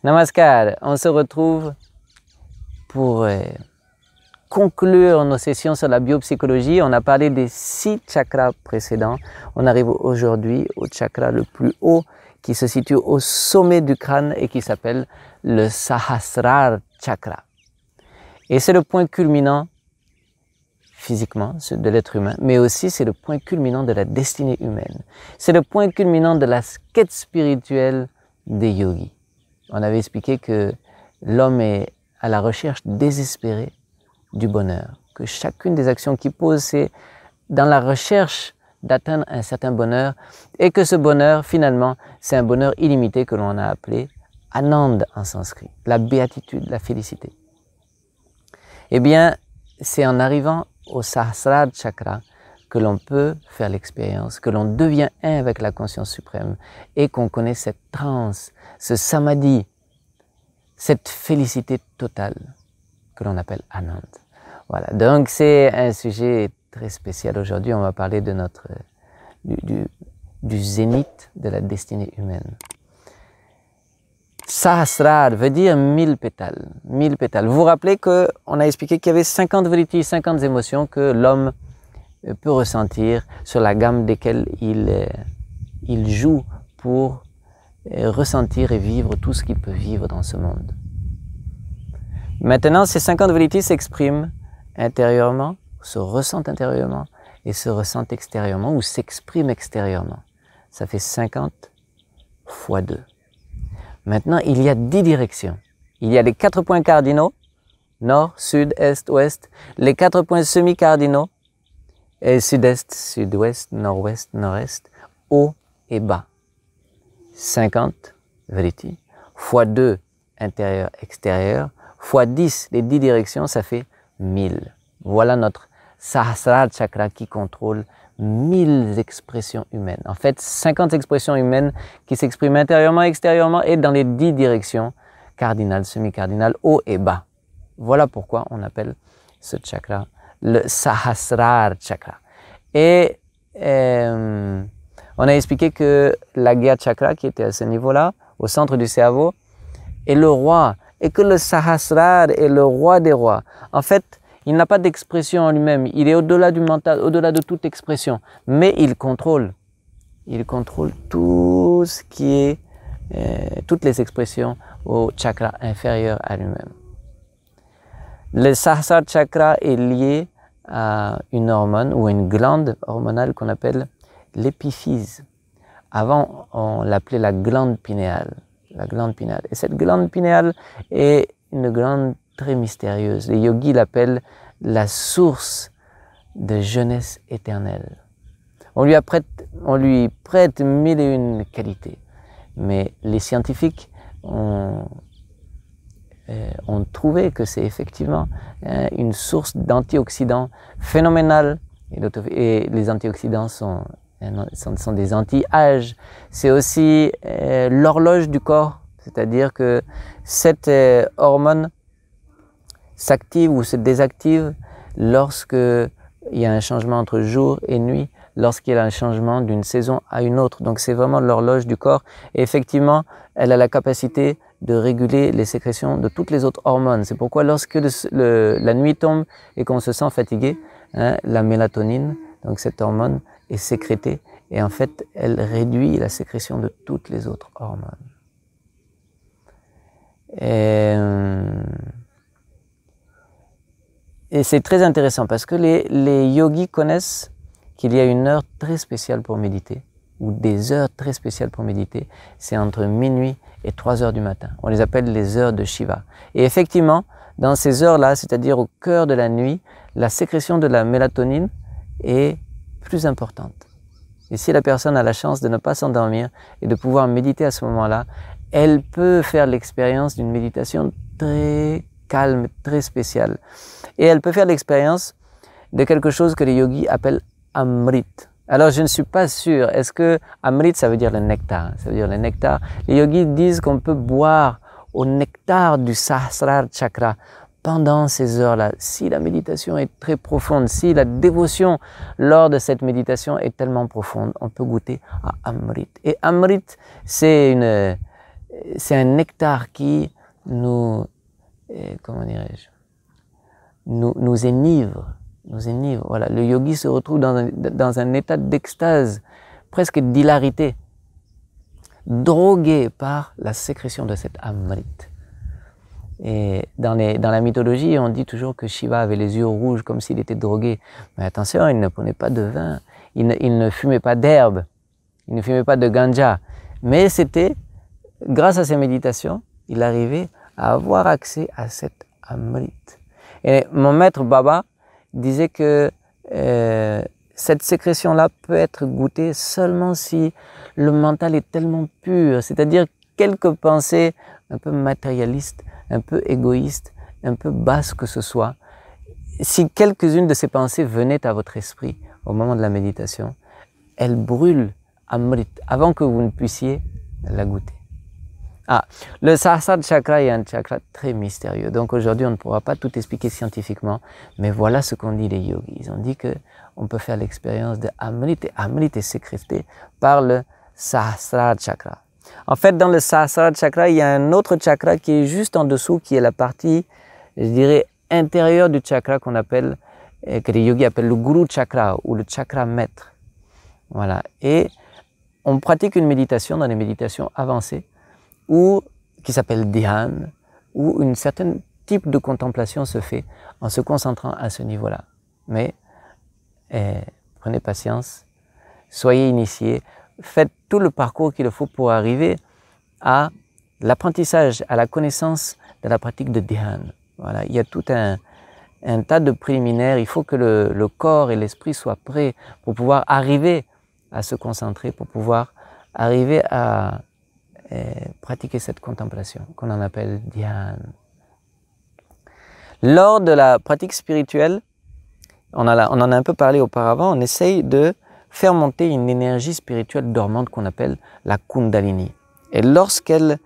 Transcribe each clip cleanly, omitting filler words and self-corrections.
Namaskar, on se retrouve pour conclure nos sessions sur la biopsychologie. On a parlé des 6 chakras précédents. On arrive aujourd'hui au chakra le plus haut qui se situe au sommet du crâne et qui s'appelle le Sahasrara chakra. Et c'est le point culminant physiquement de l'être humain, mais aussi c'est le point culminant de la destinée humaine. C'est le point culminant de la quête spirituelle des yogis. On avait expliqué que l'homme est à la recherche désespérée du bonheur, que chacune des actions qu'il pose, c'est dans la recherche d'atteindre un certain bonheur, et que ce bonheur, finalement, c'est un bonheur illimité que l'on a appelé Ananda en sanskrit, la béatitude, la félicité. Eh bien, c'est en arrivant au Sahasrara chakra que l'on peut faire l'expérience, que l'on devient un avec la conscience suprême et qu'on connaît cette transe, ce samadhi, cette félicité totale que l'on appelle Ananda. Voilà, donc c'est un sujet très spécial aujourd'hui. On va parler de du zénith de la destinée humaine. Sahasrara veut dire 1000 pétales. 1000 pétales. Vous vous rappelez qu'on a expliqué qu'il y avait 50 vrittis, 50 émotions que l'homme peut ressentir sur la gamme desquelles il joue pour ressentir et vivre tout ce qu'il peut vivre dans ce monde. Maintenant, ces 50 vrittis s'expriment intérieurement, se ressentent intérieurement et se ressentent extérieurement ou s'expriment extérieurement. Ça fait 50 fois 2. Maintenant, il y a 10 directions. Il y a les 4 points cardinaux, nord, sud, est, ouest, les 4 points semi-cardinaux, sud-est, sud-ouest, nord-ouest, nord-est, haut et bas. 50 vrittis, fois 2 intérieur, extérieur, fois 10, les 10 directions, ça fait 1000. Voilà notre Sahasrara chakra qui contrôle 1000 expressions humaines. En fait, 50 expressions humaines qui s'expriment intérieurement, extérieurement et dans les 10 directions cardinales, semi-cardinales, haut et bas. Voilà pourquoi on appelle ce chakra le Sahasrara chakra. Et on a expliqué que l'Agya chakra, qui était à ce niveau-là, au centre du cerveau, est le roi, et que le Sahasrara est le roi des rois. En fait, il n'a pas d'expression en lui-même, il est au-delà du mental, au-delà de toute expression, mais il contrôle tout ce qui est, toutes les expressions au chakra inférieur à lui-même. Le Sahasrara chakra est lié à une hormone ou à une glande hormonale qu'on appelle l'épiphyse. Avant, on l'appelait la glande pinéale. La glande pinéale. Et cette glande pinéale est une glande très mystérieuse. Les yogis l'appellent la source de jeunesse éternelle. On lui prête 1001 qualités. Mais les scientifiques ont trouvé que c'est effectivement une source d'antioxydants phénoménale. Et les antioxydants sont des anti-âge. C'est aussi l'horloge du corps, c'est-à-dire que cette hormone s'active ou se désactive lorsque il y a un changement entre jour et nuit, lorsqu'il y a un changement d'une saison à une autre. Donc c'est vraiment l'horloge du corps. Et effectivement, elle a la capacité de réguler les sécrétions de toutes les autres hormones. C'est pourquoi lorsque la nuit tombe et qu'on se sent fatigué, la mélatonine, donc cette hormone, est sécrétée et en fait, elle réduit la sécrétion de toutes les autres hormones. Et c'est très intéressant parce que les yogis connaissent qu'il y a une heure très spéciale pour méditer, ou des heures très spéciales pour méditer, c'est entre minuit et 3 heures du matin. On les appelle les heures de Shiva. Et effectivement, dans ces heures-là, c'est-à-dire au cœur de la nuit, la sécrétion de la mélatonine est plus importante. Et si la personne a la chance de ne pas s'endormir et de pouvoir méditer à ce moment-là, elle peut faire l'expérience d'une méditation très calme, très spéciale. Et elle peut faire l'expérience de quelque chose que les yogis appellent Amrit. Alors je ne suis pas sûr, est-ce que Amrit ça veut dire le nectar? Ça veut dire le nectar. Les yogis disent qu'on peut boire au nectar du Sahasrara chakra pendant ces heures-là. Si la méditation est très profonde, si la dévotion lors de cette méditation est tellement profonde, on peut goûter à Amrit. Et Amrit, c'est c'est un nectar qui nous, comment dirais-je, nous enivre. Voilà. Le yogi se retrouve dans un état d'extase, presque d'hilarité, drogué par la sécrétion de cet amrit. Et dans la mythologie, on dit toujours que Shiva avait les yeux rouges comme s'il était drogué. Mais attention, il ne prenait pas de vin, il ne fumait pas d'herbe, il ne fumait pas de ganja. Mais c'était, grâce à ses méditations, il arrivait à avoir accès à cet amrit. Et mon maître Baba disait que cette sécrétion-là peut être goûtée seulement si le mental est tellement pur, c'est-à-dire quelques pensées un peu matérialistes, un peu égoïstes, un peu basses que ce soit. Si quelques-unes de ces pensées venaient à votre esprit au moment de la méditation, elles brûlent amrit avant que vous ne puissiez la goûter. Ah, le Sahasrara chakra est un chakra très mystérieux. Donc aujourd'hui, on ne pourra pas tout expliquer scientifiquement, mais voilà ce qu'ont dit les yogis. Ils ont dit qu'on peut faire l'expérience de amrit, et amrit est sécrété par le Sahasrara chakra. En fait, dans le Sahasrara chakra, il y a un autre chakra qui est juste en dessous, qui est la partie, je dirais, intérieure du chakra qu'on appelle, que les yogis appellent le Guru chakra ou le chakra maître. Voilà. Et on pratique une méditation dans les méditations avancées, qui s'appelle Dhyan, où un certain type de contemplation se fait en se concentrant à ce niveau-là. Mais prenez patience, soyez initiés, faites tout le parcours qu'il faut pour arriver à l'apprentissage, à la connaissance de la pratique de Dhyan. Voilà, il y a tout un tas de préliminaires, il faut que le corps et l'esprit soient prêts pour pouvoir arriver à se concentrer, pour pouvoir arriver à pratiquer cette contemplation qu'on en appelle Dhyan. Lors de la pratique spirituelle, on en a un peu parlé auparavant, on essaye de faire monter une énergie spirituelle dormante qu'on appelle la Kundalini. Et lorsqu'elle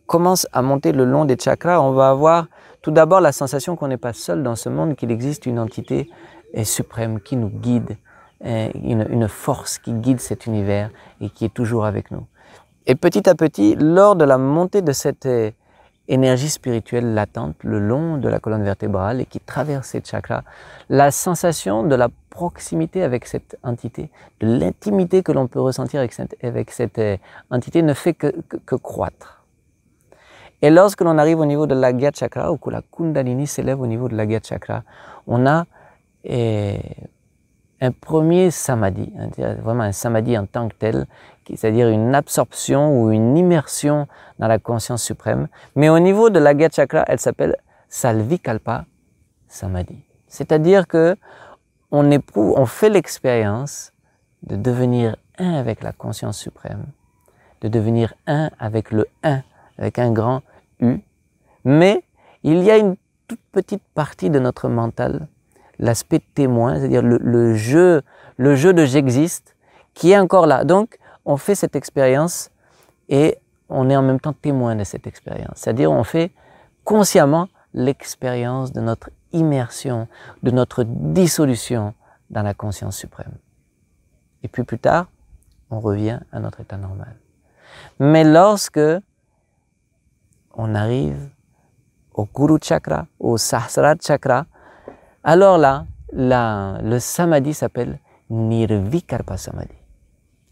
commence à monter le long des chakras, on va avoir tout d'abord la sensation qu'on n'est pas seul dans ce monde, qu'il existe une entité suprême qui nous guide, une force qui guide cet univers et qui est toujours avec nous. Et petit à petit, lors de la montée de cette énergie spirituelle latente le long de la colonne vertébrale et qui traverse ces chakras, la sensation de la proximité avec cette entité, de l'intimité que l'on peut ressentir avec cette entité ne fait que croître. Et lorsque l'on arrive au niveau de l'Agya chakra, ou que la Kundalini s'élève au niveau de l'Agya chakra, on a un premier samadhi, vraiment un samadhi en tant que tel, c'est-à-dire une absorption ou une immersion dans la conscience suprême. Mais au niveau de l'Agya chakra, elle s'appelle Salvikalpa Samadhi. C'est-à-dire que on fait l'expérience de devenir un avec la conscience suprême, de devenir un avec le un, avec un grand U. Mais il y a une toute petite partie de notre mental, l'aspect témoin, c'est-à-dire le jeu de j'existe, qui est encore là. Donc, on fait cette expérience et on est en même temps témoin de cette expérience. C'est-à-dire, on fait consciemment l'expérience de notre immersion, de notre dissolution dans la conscience suprême. Et puis plus tard, on revient à notre état normal. Mais lorsque on arrive au Guru chakra, au Sahasrara chakra, alors là, le samadhi s'appelle Nirvikalpa Samadhi.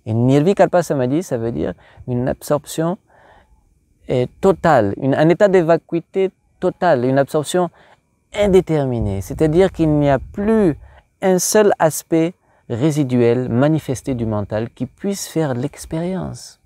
Et Nirvikalpa Samadhi, ça veut dire une absorption totale, un état de vacuité totale, une absorption indéterminée. C'est-à-dire qu'il n'y a plus un seul aspect résiduel, manifesté du mental qui puisse faire l'expérience.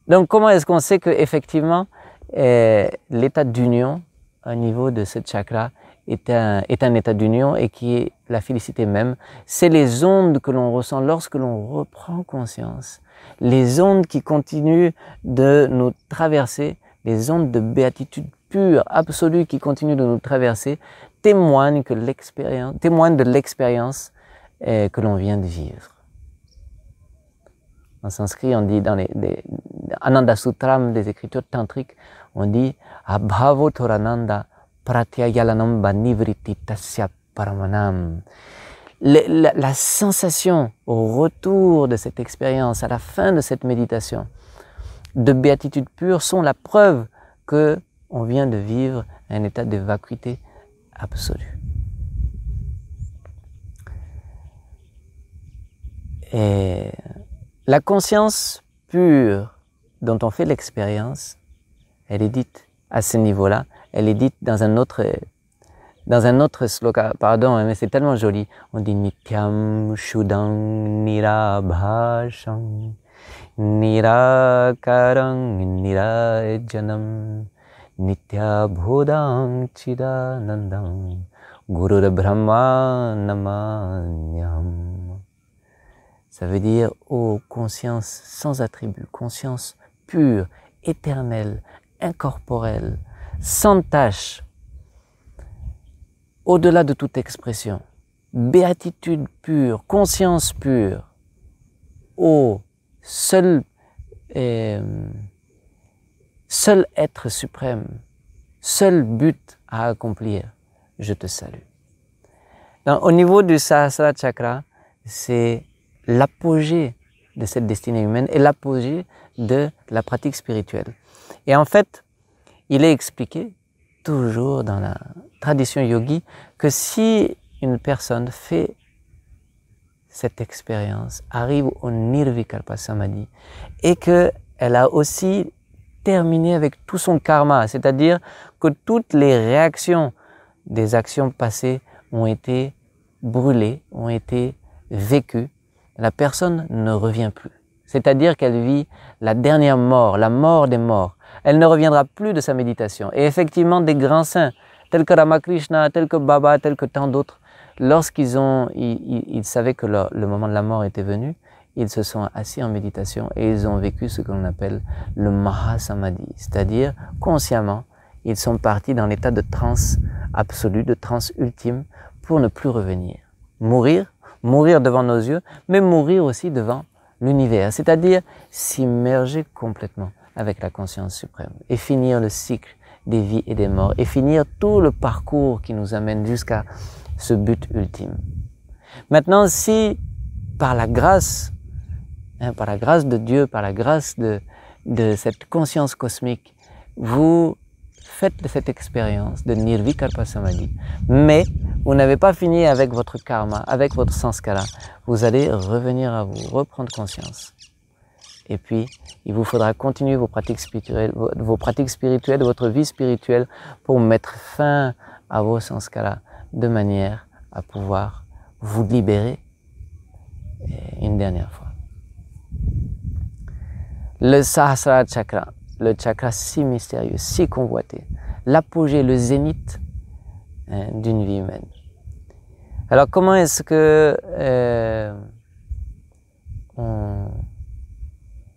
Donc comment est-ce qu'on sait qu'effectivement l'état d'union au niveau de ce chakra est un état d'union et qui est la félicité même? C'est les ondes que l'on ressent lorsque l'on reprend conscience, les ondes qui continuent de nous traverser, les ondes de béatitude pure, absolue qui continuent de nous traverser, témoignent de l'expérience que l'on vient de vivre. En sanskrit, on dit dans Ananda Sutram des écritures tantriques, on dit Abhavo Torananda Pratyayalanam Nivritti Tasya Paramanam. La sensation au retour de cette expérience, à la fin de cette méditation, de béatitude pure sont la preuve que on vient de vivre un état de vacuité absolue. Et la conscience pure dont on fait l'expérience, elle est dite à ce niveau-là, elle est dite dans un autre sloka, pardon, mais c'est tellement joli. On dit Nityam Shuddham Nirabhasham Nirakarang Nirajanam Nitya Bhodang Chidanandam Gurur Brahma Namanyam. Ça veut dire, ô conscience sans attribut, conscience pure, éternelle, incorporelle, sans tache, au-delà de toute expression, béatitude pure, conscience pure, ô seul être suprême, seul but à accomplir, je te salue. Donc, au niveau du Sahasrara Chakra, c'est l'apogée de cette destinée humaine et l'apogée de la pratique spirituelle. Et en fait, il est expliqué, toujours dans la tradition yogi, que si une personne fait cette expérience, arrive au Nirvikalpa Samadhi, et qu'elle a aussi terminé avec tout son karma, c'est-à-dire que toutes les réactions des actions passées ont été brûlées, ont été vécues, la personne ne revient plus. C'est-à-dire qu'elle vit la dernière mort, la mort des morts. Elle ne reviendra plus de sa méditation. Et effectivement, des grands saints, tels que Ramakrishna, tels que Baba, tels que tant d'autres, lorsqu'ils savaient que le moment de la mort était venu, ils se sont assis en méditation et ils ont vécu ce que l'on appelle le Mahasamadhi. C'est-à-dire, consciemment, ils sont partis dans l'état de transe absolue, de transe ultime, pour ne plus revenir. Mourir devant nos yeux, mais mourir aussi devant l'univers, c'est-à-dire s'immerger complètement avec la conscience suprême et finir le cycle des vies et des morts et finir tout le parcours qui nous amène jusqu'à ce but ultime. Maintenant, si par la grâce de Dieu, par la grâce de cette conscience cosmique, vous faites cette expérience de Nirvikalpa Samadhi, mais vous n'avez pas fini avec votre karma, avec votre sanskara, vous allez revenir à vous, reprendre conscience. Et puis, il vous faudra continuer vos pratiques spirituelles, votre vie spirituelle pour mettre fin à vos sanskaras de manière à pouvoir vous libérer une dernière fois. Le Sahasrara Chakra, le chakra si mystérieux, si convoité, l'apogée, le zénith d'une vie humaine. Alors comment est-ce que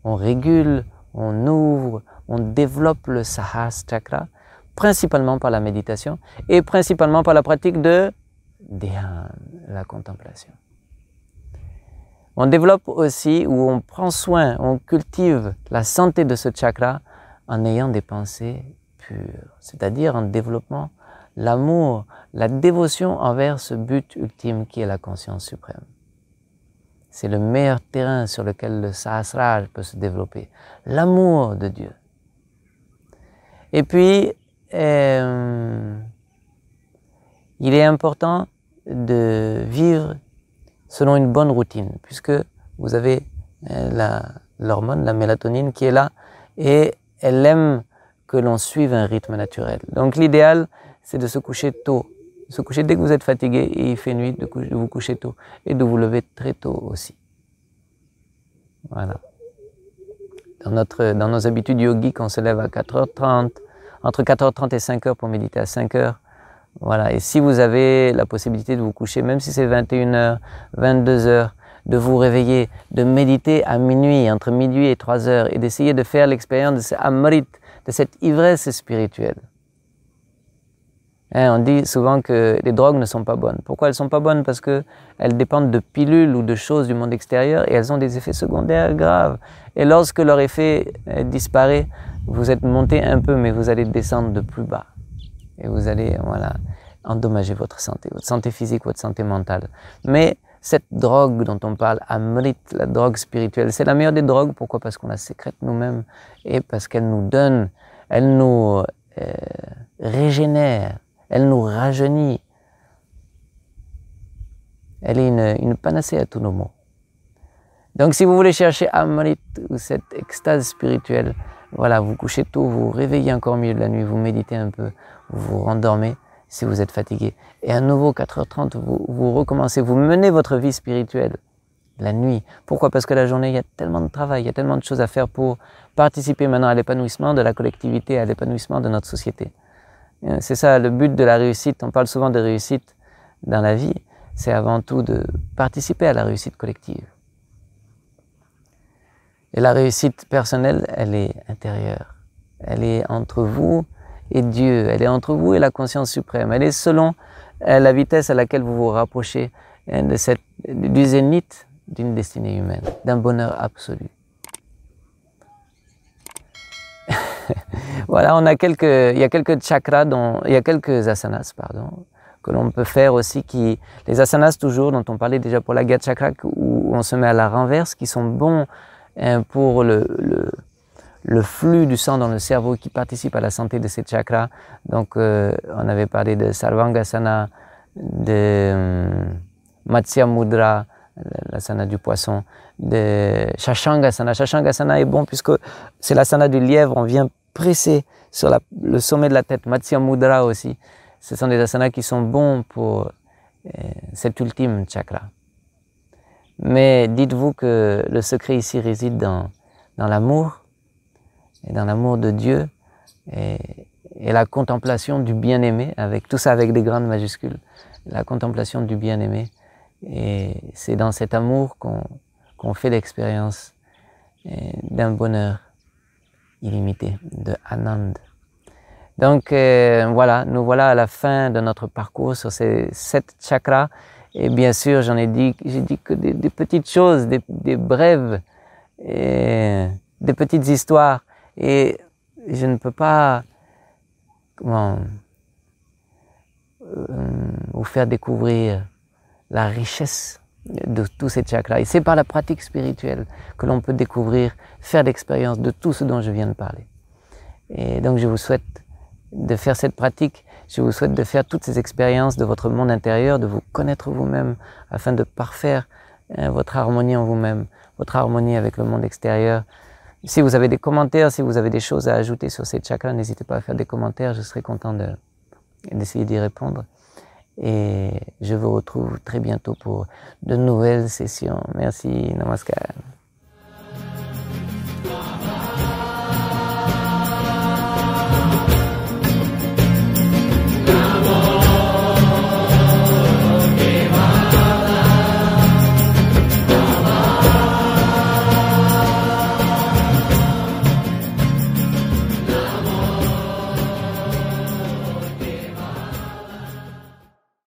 on régule, on ouvre, on développe le Sahasrara Chakra? Principalement par la méditation et principalement par la pratique de Dhyan, la contemplation. On développe aussi, ou on prend soin, on cultive la santé de ce chakra en ayant des pensées pures, c'est-à-dire en développant l'amour, la dévotion envers ce but ultime qui est la conscience suprême. C'est le meilleur terrain sur lequel le Sahasrara peut se développer, l'amour de Dieu. Et puis, il est important de vivre selon une bonne routine, puisque vous avez l'hormone, la mélatonine qui est là, et elle aime que l'on suive un rythme naturel. Donc l'idéal, c'est de se coucher tôt, de se coucher dès que vous êtes fatigué et il fait nuit, de vous coucher tôt, et de vous lever très tôt aussi. Voilà. Dans nos habitudes yogiques, on se lève à 4h30, entre 4h30 et 5h pour méditer à 5h. Voilà. Et si vous avez la possibilité de vous coucher, même si c'est 21h, 22h, de vous réveiller, de méditer à minuit, entre minuit et 3h, et d'essayer de faire l'expérience de ce amrit, de cette ivresse spirituelle. On dit souvent que les drogues ne sont pas bonnes. Pourquoi elles ne sont pas bonnes? Parce qu'elles dépendent de pilules ou de choses du monde extérieur et elles ont des effets secondaires graves. Et lorsque leur effet disparaît, vous êtes monté un peu, mais vous allez descendre de plus bas. Et vous allez endommager votre santé physique, votre santé mentale. Mais cette drogue dont on parle, Amrit, la drogue spirituelle, c'est la meilleure des drogues. Pourquoi? Parce qu'on la sécrète nous-mêmes et parce qu'elle nous donne, elle nous régénère, elle nous rajeunit. Elle est une panacée à tous nos maux. Donc si vous voulez chercher Amrit ou cette extase spirituelle, voilà, vous couchez tôt, vous vous réveillez encore au milieu de la nuit, vous méditez un peu, vous vous rendormez si vous êtes fatigué. Et à nouveau, 4h30, vous recommencez, vous menez votre vie spirituelle la nuit. Pourquoi? Parce que la journée, il y a tellement de travail, il y a tellement de choses à faire pour participer maintenant à l'épanouissement de la collectivité, à l'épanouissement de notre société. C'est ça le but de la réussite. On parle souvent de réussite dans la vie. C'est avant tout de participer à la réussite collective. Et la réussite personnelle, elle est intérieure. Elle est entre vous et Dieu. Elle est entre vous et la conscience suprême. Elle est selon la vitesse à laquelle vous vous rapprochez du zénith d'une destinée humaine, d'un bonheur absolu. Voilà, il y a quelques chakras, il y a quelques asanas, pardon, que l'on peut faire aussi, les asanas toujours, dont on parlait déjà pour l'Agya Chakra, où on se met à la renverse, qui sont bons pour le flux du sang dans le cerveau, qui participe à la santé de ces chakras. Donc, on avait parlé de Sarvangasana, de Matsya Mudra, l'asana du poisson, de Shashangasana. Shashangasana est bon puisque c'est l'asana du lièvre, on vient presser sur le sommet de la tête. Matsya Mudra aussi. Ce sont des asanas qui sont bons pour cet ultime chakra. Mais dites-vous que le secret ici réside dans l'amour, et dans l'amour de Dieu, et la contemplation du bien-aimé, avec tout ça avec des grandes majuscules, la contemplation du bien-aimé. Et c'est dans cet amour qu'on fait l'expérience d'un bonheur illimité, de Anand. Donc voilà, nous voilà à la fin de notre parcours sur ces 7 chakras. Et bien sûr, j'ai dit que des petites choses, des brèves, et des petites histoires. Et je ne peux pas vous faire découvrir la richesse de tous ces chakras. Et c'est par la pratique spirituelle que l'on peut découvrir, faire l'expérience de tout ce dont je viens de parler. Et donc je vous souhaite de faire cette pratique, je vous souhaite de faire toutes ces expériences de votre monde intérieur, de vous connaître vous-même, afin de parfaire votre harmonie en vous-même, votre harmonie avec le monde extérieur. Si vous avez des commentaires, si vous avez des choses à ajouter sur ces chakras, n'hésitez pas à faire des commentaires, je serai content d'essayer d'y répondre. Et je vous retrouve très bientôt pour de nouvelles sessions. Merci, namaskar.